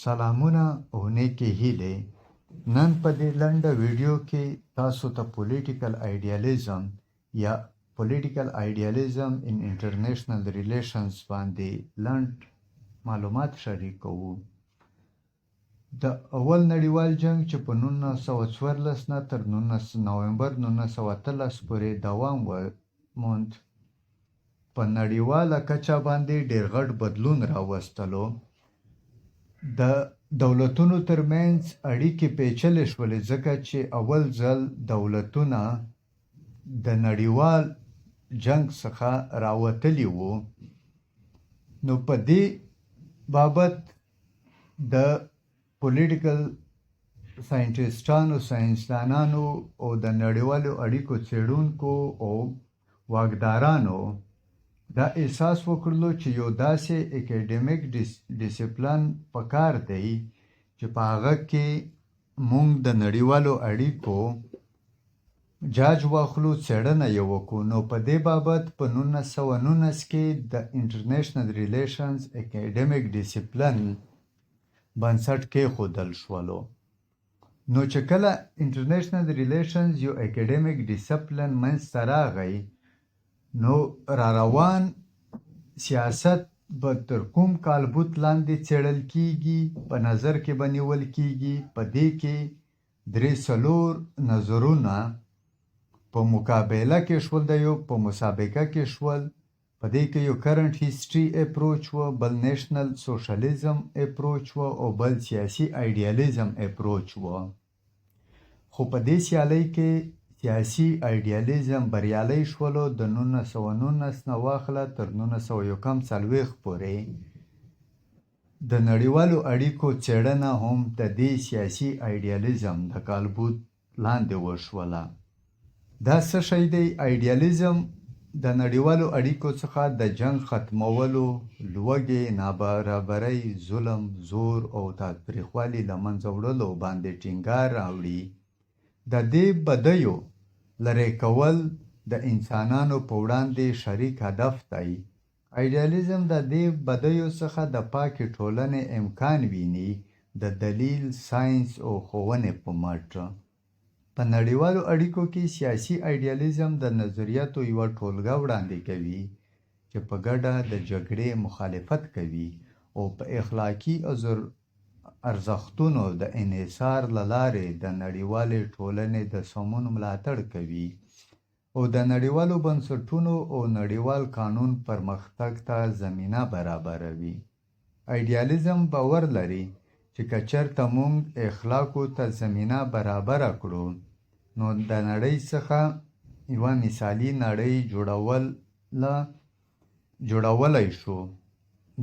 سلامونه او نیکې هیلې. نن په دې لنډه ویډیو کې تاسو ته پولیټیکل آیډیالیزم یا پولیټیکل آیډیالیزم ان انټرنیشنل ریلیشنز باندې لنډ معلومات شریک کوو. د اول نړیوال جنگ چې په 1914 نه تر 19 نومبر 1913 پورې دوام وموند، په نړیواله کچه باندې ډېر غټ بدلون راوستلو. د دولتونو ترمنځ اړیکې پیچلې شولې ځکه چې اول ځل دولتونه د نړیوال جنگ څخه راوتلي وو. نو په دې بابت د پولیټیکل ساینټیسټانو، ساینسدانانو او د نړیوالو اړیکو څېړونکو او واکدارانو دا احساس وکړلو چې یو داسې اکیډمیک ډیسپلن پکار دی چې په هغه کې موږ د نړیوالو اړیکو جاج واخلو، څېړنه یې وکړو. نو په دې بابت په 1919 کې د انټرنیشنل ریلیشنز اکیډمیک ډیسپلن بنسټ کېښودل شولو. نو چې کله انټرنیشنل ریلیشنز یو اکیډمیک ډیسپلن منځته راغی، نو را روان سیاست به تر کوم کالبوت لاندې څېړل کیږي، په نظر کې به نیول کیږي. په دې کې 3-4 نظرونه په مقابله کې شول، د یو په مسابقه کې شول. په دې کې یو کرنٹ هیسټري اپروچ و، بل نیشنل سوشلیزم اپروچ و، او بل سیاسي آیډیالیزم اپروچ و. خو په دې سیالۍ کې سیاسي آیډیالیزم بریالی شولو. د 1919 نه واخله تر 1941 پورې د نړیوالو اړیکو څېړنه هم د دې سیاسي آیډیالیزم د کالبوت لاندې وشوله. دا څه شی دی؟ آیډیالیزم د نړیوالو اړیکو څخه د جنگ ختمولو، لوږې، نابرابرۍ، ظلم، زور او تاوتریخوالي له منځه وړلو باندې ټینګار راوړي. د دې بدیو لرې کول د انسانانو په وړاندې شریک هدف دی. آیډیالیزم د دې بدیو څخه د پاکې ټولنې امکان ویني د دلیل، ساینس او ښوونې په مټ. په نړیوالو اړیکو کې سیاسي آیډیالیزم د نظریاتو یوه ټولګه وړاندې کوي چې په ګډه د جګړې مخالفت کوي او په اخلاقي ارزښتونو د انحصار له لارې د نړیوالې ټولنې د سمون ملاتړ کوي او د نړیوالو بنسټونو او نړیوال قانون پرمختګ ته زمینه برابروي. آیډیالیزم باور لري چې که چېرته موږ اخلاقو ته زمینه برابره کړو، نو د نړۍ څخه یوه مثالي نړۍ جوړولی شو.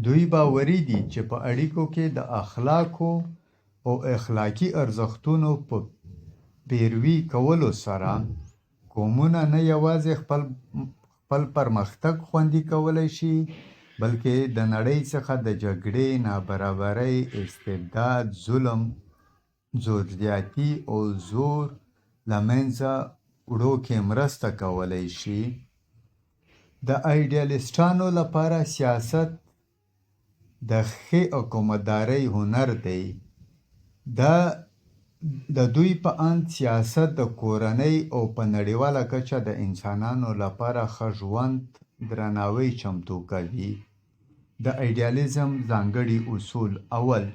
دوی باوري دي چې په اړیکو کې د اخلاقو او اخلاقي ارزښتونو په پیروي کولو سره قومونه نه یوازې خپل پرمختګ خوندي کولی شي، بلکې د نړۍ څخه د جګړې، نابرابرۍ، استبداد، ظلم، زورزیاتي او زور له منځه وړو کې مرسته کولی شي. د آیډیالیسټانو لپاره سیاست د ښې حکومتدارۍ هنر دی. د دوی په اند سیاست د کورنۍ او په نړیواله کچه د انسانانو لپاره ښه ژوند درناوی چمتو کوي. د آیډیالیزم ځانګړي اصول: اول،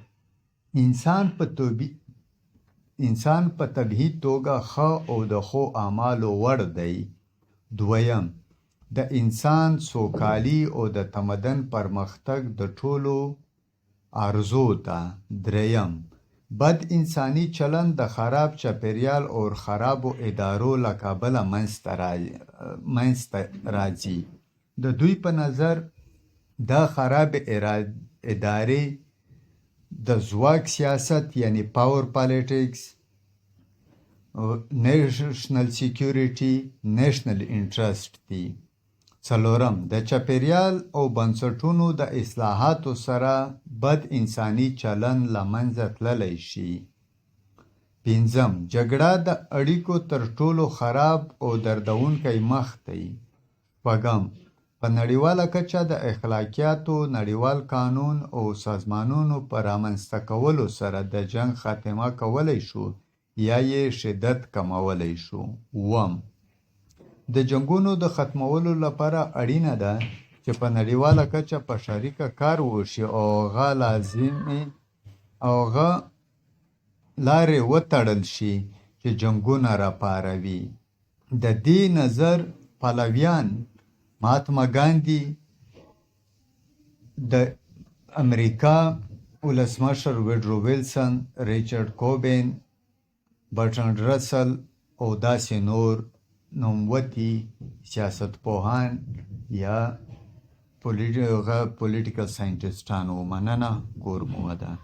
انسان په طبیعي توګه ښه او د ښو اعمالو وړ دی. دویم، د انسان سوکالي او د تمدن پرمختګ د ټولو آرزو ده. دریم، بد انساني چلند د خراب چاپیریال او خرابو ادارو له کبله منځته راځي. د دوی په نظر دا خراب ادارې د ځواک سیاست یعنی پاور پالیټکس، نیشنل سیکیورټي، نیشنل انټرسټ دي. څلورم، د چاپیریال او بنسټونو د اصلاحاتو سره بد انساني چلند له منځه تللی شي. پنځم، جګړه د اړیکو تر ټولو خراب او دردونکی مخ دی. شپږم، په نړیواله کچه د اخلاقیاتو نړیوال قانون او سازمانونو په رامنځته کولو سره د جنګ خاتمه کولی شو یا یې شدت کمولی شو. اووم، د جنګونو د ختمولو لپاره اړینه ده چې په نړیواله کچه په شریکه کار وشي او هغه لارې وتړل شي چې جنګونه راپاروي. د دې نظر پلویان مهاتما ګاندي، د امریکا ولسمشر وډرو ویلسن، ریچارډ کوبین، برټرانډ رسل او داسې نور نوموتي سیاستپوهان یا پولیټیکل ساینټسټان وو. مننه. کور مو ودان.